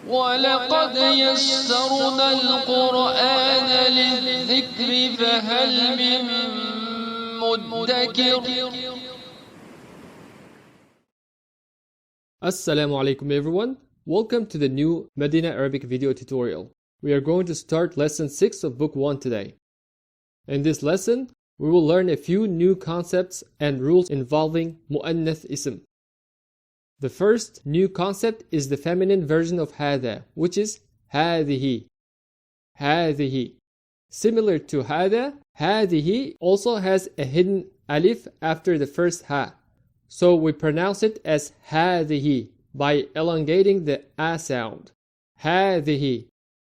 وَلَقَدْ يَسَّرْنَا الْقُرْآنَ لِلذِّكْرِ فَهَلْ مِن مُّدَّكِرٍ. Assalamu alaikum everyone. Welcome to the new Madinah Arabic video tutorial. We are going to start lesson 6 of book 1 today. In this lesson, we will learn a few new concepts and rules involving مؤنث ism. The first new concept is the feminine version of هذا, which is هذه. هذه. Similar to هذا, هذه also has a hidden alif after the first ha. So we pronounce it as هذه by elongating the a sound. هذه.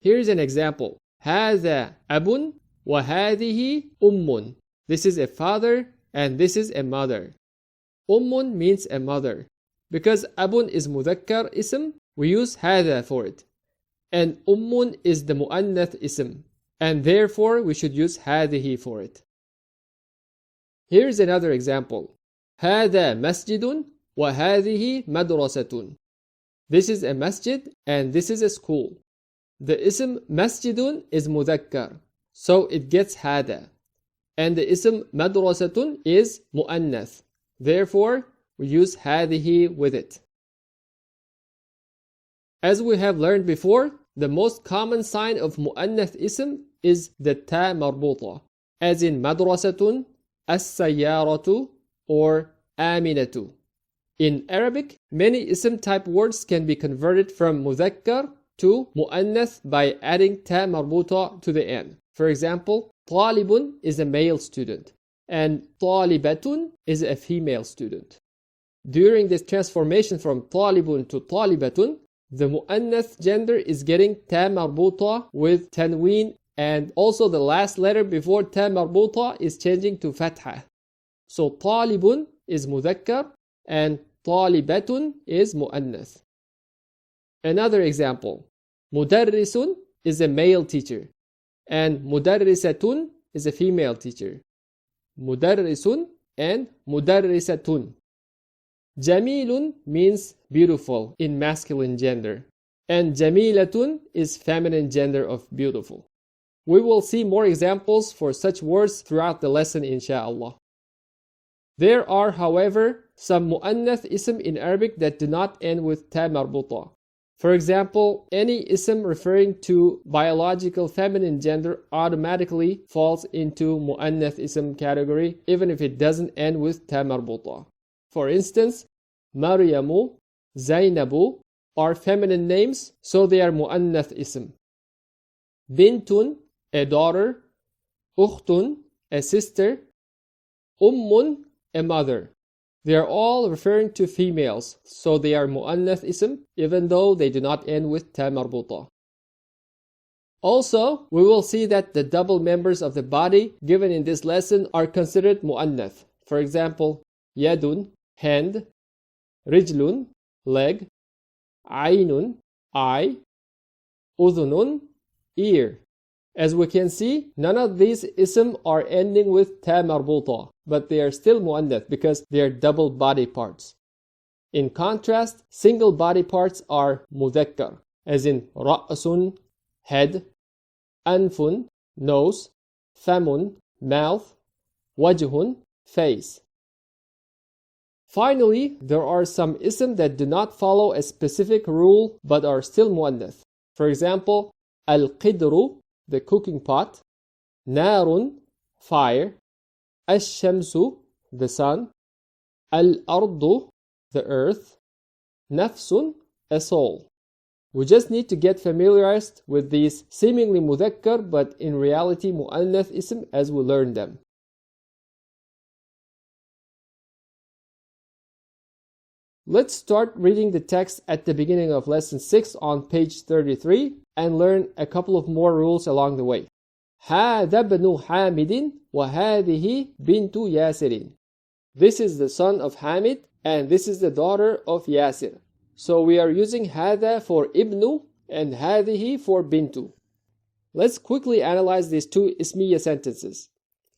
Here's an example. هذا أب وهذه أم. This is a father and this is a mother. أم means a mother. Because أب is مذكر ism, we use هذا for it. And أم is the مؤنث ism. And therefore we should use هذه for it. Here's another example. هذا مسجد وهذه مدرسة. This is a masjid and this is a school. The ism مسجد is مذكر, so it gets هذا. And the ism مدرسة is مؤنث. Therefore, we use هذه with it. As we have learned before, the most common sign of مؤنث ism is the ta مربوطة, as in مدرسة, السيارة, or آمنة. In Arabic, many ism type words can be converted from مذكر to مؤنث by adding ta مربوطة to the end. For example, طالب is a male student and طالبة is a female student. During this transformation from طالب to طالبة, the مؤنث gender is getting ta مربوطة with tanween, and also the last letter before ta مربوطة is changing to فتحة. So طالب is مذكر and طالبة is مؤنث. Another example. مدرس is a male teacher and مدرسة is a female teacher. مدرس and مدرسة. جميل means beautiful in masculine gender, and جميلة is feminine gender of beautiful. We will see more examples for such words throughout the lesson, inshallah. There are, however, some مؤنث ism in Arabic that do not end with ta مربوطة. For example, any ism referring to biological feminine gender automatically falls into مؤنث ism category, even if it doesn't end with ta مربوطة. For instance, Maryamu, Zainabu are feminine names, so they are مؤنث ism. Bintun, a daughter. Ukhtun, a sister. Ummun, a mother. They are all referring to females, so they are مؤنث ism, even though they do not end with ta مربوطة. Also, we will see that the double members of the body given in this lesson are considered مؤنث. For example, yadun, hand. رجل, leg. عين, eye. أذن, ear. As we can see, none of these ism are ending with ta مربوطة, but they are still مؤنث because they are double body parts. In contrast, single body parts are مذكر, as in رأس, head. أنف, nose. فم, mouth. وجه, face. Finally, there are some ism that do not follow a specific rule but are still مؤنث. For example, القدر, the cooking pot. نار, fire. الشمس, the sun. الأرض, the earth. نفس, a soul. We just need to get familiarized with these seemingly مذكر but in reality مؤنث ism as we learn them. Let's start reading the text at the beginning of lesson 6 on page 33 and learn a couple of more rules along the way. هذا ابن حامد وهذه بنت ياسر. This is the son of Hamid and this is the daughter of Yasir. So we are using هذا for ibnu and هذه for bintu. Let's quickly analyze these two ismiya sentences.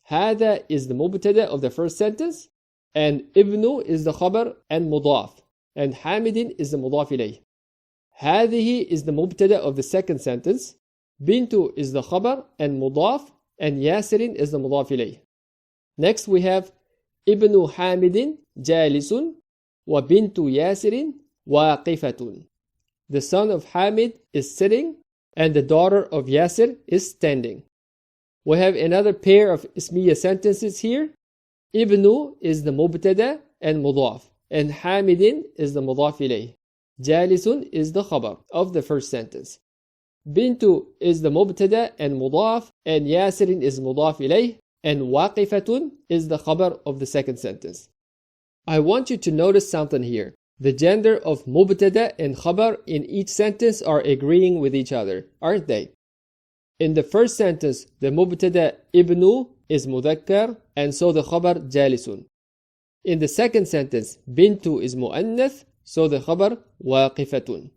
هذا is the mubtada of the first sentence, and ibnu is the khabar and mudaf, and hamidin is the mudaf ilayh. هذه is the mubtada of the second sentence. Bintu is the khabar and mudaf, and Yasirin is the mudaf ilayh. Next we have Ibnu Hamidin jalisun wa bintu Yasirin waqifatun. The son of Hamid is sitting and the daughter of Yasir is standing. We have another pair of ismiya sentences here. Ibnu is the mubtada and mudaf, and Hamidin is the mudaf ilayh. Jalisun is the khabar of the first sentence. Bintu is the mubtada and mudaf, and Yasirin is mudaf ilayh, and waqifatun is the khabar of the second sentence. I want you to notice something here. The gender of mubtada and khabar in each sentence are agreeing with each other, aren't they? In the first sentence, the mubtada ibnu is mudhakkar, and so the khabar jalisun. In the second sentence, bintu is mu'annath, so the khabar waqifatun.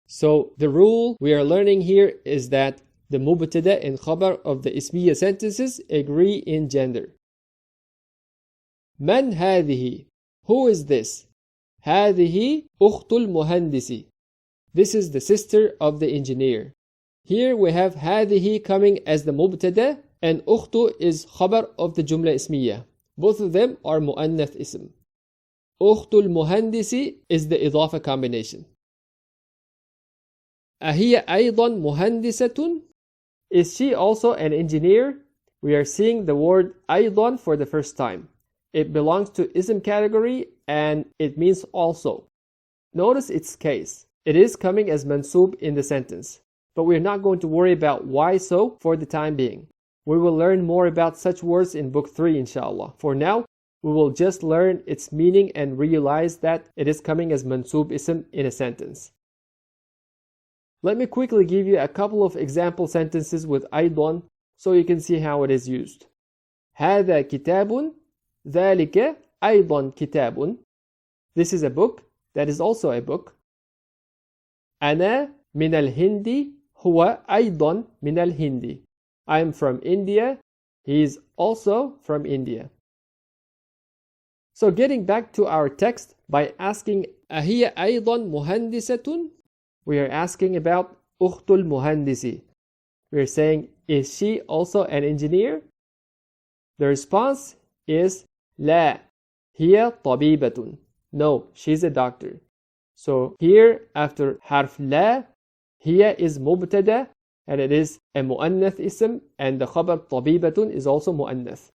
So the rule we are learning here is that the mubtada and khabar of the ismiya sentences agree in gender. Man هذه? Who is this? هذه أخت المهندس. This is the sister of the engineer. Here we have هذه coming as the mubtada, and أخت is khabar of the jumla ismiya. Both of them are mu'annath ism. أخت المهندس is the إضافة combination. أهي أيضا مهندسة? Is she also an engineer? We are seeing the word أيضا for the first time. It belongs to ism category and it means also. Notice its case. It is coming as mansub in the sentence. But we're not going to worry about why so for the time being. We will learn more about such words in book 3 inshallah. For now, we will just learn its meaning and realize that it is coming as mansub ism in a sentence. Let me quickly give you a couple of example sentences with أيضا so you can see how it is used. هذا كتاب ذلك أيضا كتاب. This is a book. That is also a book. أنا من الهند هو أيضا من الهند. I am from India. He is also from India. So getting back to our text by asking أهي أيضا مهندسة, we are asking about أخت المهندس. We are saying, is she also an engineer? The response is لا هي طبيبة. No, she's a doctor. So here after حرف لا, هي is مبتدا and it is a مؤنث اسم, and the خبر طبيبة is also مؤنث.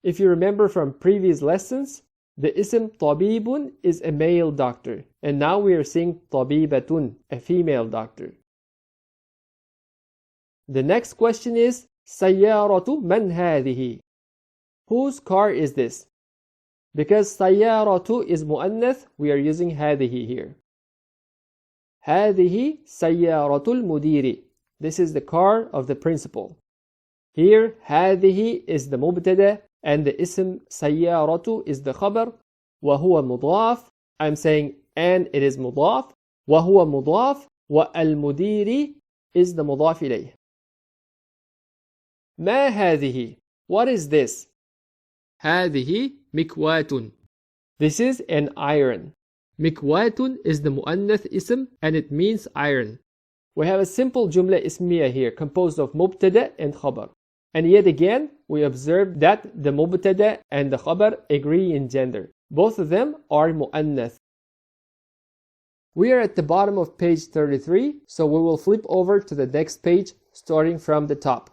If you remember from previous lessons, the ism طبيب is a male doctor, and now we are seeing طبيبة, a female doctor. The next question is سيارة من هذه? Whose car is this? Because سيارة is مؤنث, we are using هذه here. هذه سيارة المدير. This is the car of the principal. Here هذه is the مبتدا and the ism سيارة is the khabar. وهو مضاف. I'm saying and it is مضاف. وهو مضاف. والمدير is the مضاف إليه. ما هذه? What is this? هذه مكواة. This is an iron. مكواة is the مؤنث اسم and it means iron. We have a simple jumla ismiya here composed of mubtada and khabar. And yet again, we observe that the mubtada and the khabar agree in gender. Both of them are mu'annath. We are at the bottom of page 33, so we will flip over to the next page starting from the top.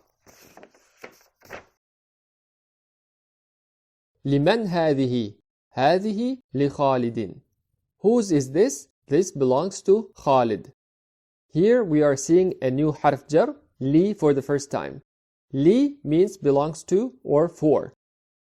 لمن هذه? هذه لخالد. Whose is this? This belongs to Khalid. Here we are seeing a new harf jar, li, for the first time. Li means belongs to or for.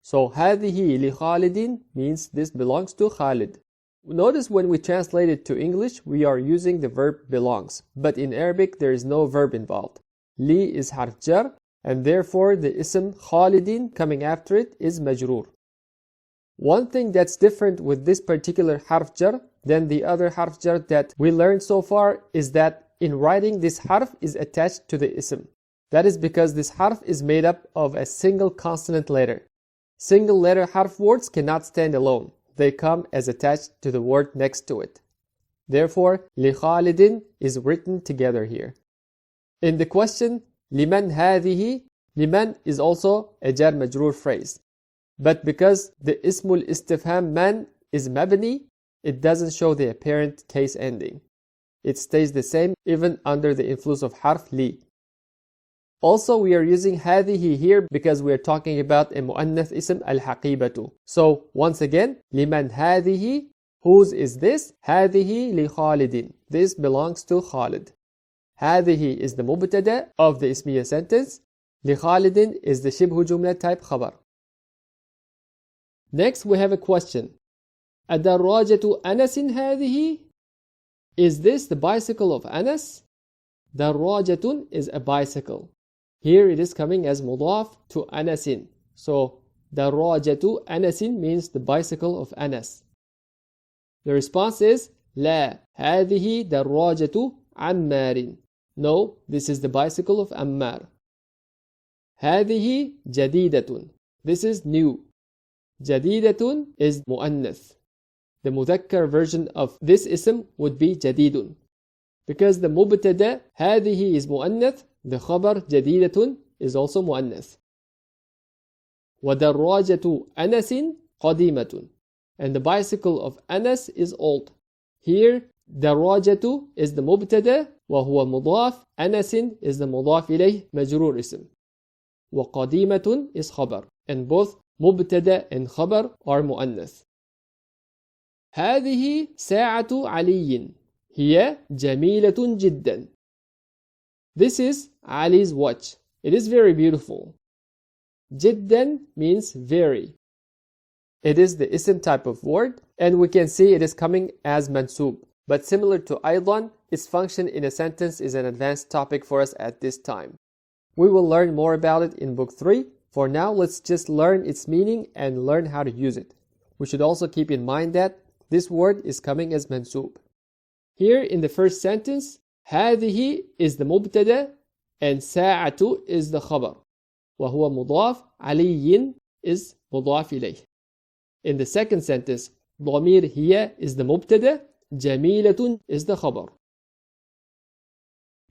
So هذه لخالد means this belongs to Khalid. Notice when we translate it to English, we are using the verb belongs. But in Arabic, there is no verb involved. Li is harf jar, and therefore the ism Khalidin coming after it is majroor. One thing that's different with this particular harf jar than the other harf jar that we learned so far is that in writing this harf is attached to the ism. That is because this harf is made up of a single consonant letter. Single letter harf words cannot stand alone. They come as attached to the word next to it. Therefore, لخالد is written together here. In the question, لمن هذه, لمن is also a jar majroor phrase. But because the ismul istifham man is mabni, it doesn't show the apparent case ending. It stays the same even under the influence of harf li. Also, we are using هذه here because we are talking about a مؤنث اسم الحقيبة. So, once again, لمن هذه, whose is this? هذه لخالد. This belongs to Khalid. هذه is the مبتدا of the ismiya sentence. لخالد is the شبه جملة type خبر. Next, we have a question. أدراجة أنس هذه? Is this the bicycle of Anas? دراجة is a bicycle. Here it is coming as مضاف to أنس. So, دراجة أنس means the bicycle of Anas. The response is لا, هذه دراجة عمار. No, this is the bicycle of Ammar. هذه جديدة. This is new. جديدة is مؤنث. The مذكر version of this ism would be جديد. Because the مبتدا هذه is مؤنث, the خبر جديدة is also مؤنث. ودراجة أنس قديمة. And the bicycle of Anas is old. Here, دراجة is the مبتدا وهو مضاف. أنس is the مضاف إليه مجرور اسم. وقديمة is خبر. And both مبتدا and خبر are مؤنث. هذه ساعة علي. هي جميلة جدا. This is Ali's watch. It is very beautiful. جدا means very. It is the ism type of word, and we can see it is coming as mansub. But similar to أيضا, its function in a sentence is an advanced topic for us at this time. We will learn more about it in book 3. For now, let's just learn its meaning and learn how to use it. We should also keep in mind that this word is coming as mansub. Here in the first sentence, هذه is the مبتدا and ساعة is the خبر. وهو مضاف, علي is مضاف إليه. In the second sentence, ضمير هي is the مبتدا, جميلة is the خبر.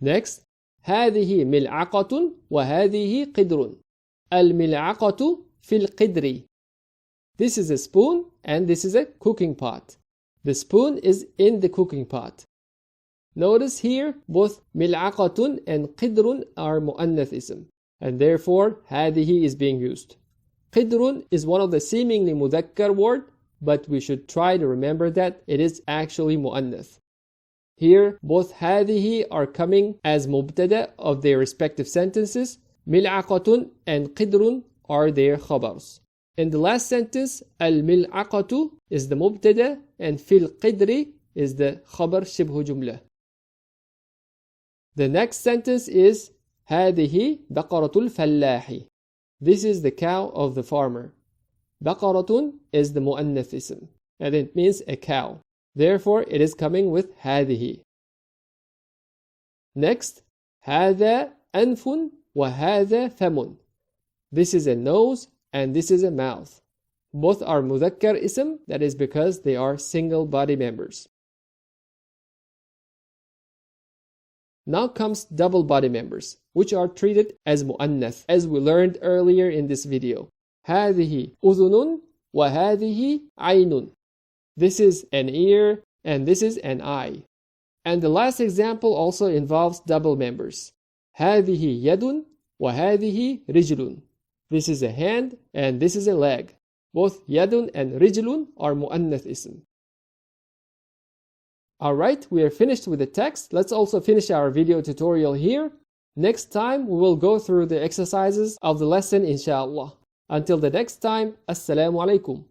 Next, هذه ملعقة وهذه قدر. الملعقة في القدر. This is a spoon and this is a cooking pot. The spoon is in the cooking pot. Notice here both ملعقة and قدر are مؤنث اسم, and therefore هذه is being used. قدر is one of the seemingly مذكر word, but we should try to remember that it is actually مؤنث. Here both هذه are coming as مبتدا of their respective sentences. ملعقة and قدر are their خبرs. In the last sentence, الملعقة is the مبتدا and في القدر is the خبر شبه جملة. The next sentence is هذه بقرة الفلاح. This is the cow of the farmer. بقرة is the مؤنث اسم, and it means a cow. Therefore, it is coming with هذه. Next, هذا أنف وهذا فم. This is a nose and this is a mouth. Both are مذكر اسم, that is because they are single body members. Now comes double body members, which are treated as مؤنث, as we learned earlier in this video. هذه أذن وهذه عين. This is an ear and this is an eye. And the last example also involves double members. هذه يد وهذه رجل. This is a hand and this is a leg. Both يد and رجل are مؤنث اسم. Alright, we are finished with the text. Let's also finish our video tutorial here. Next time, we will go through the exercises of the lesson, inshallah. Until the next time, Assalamu alaikum.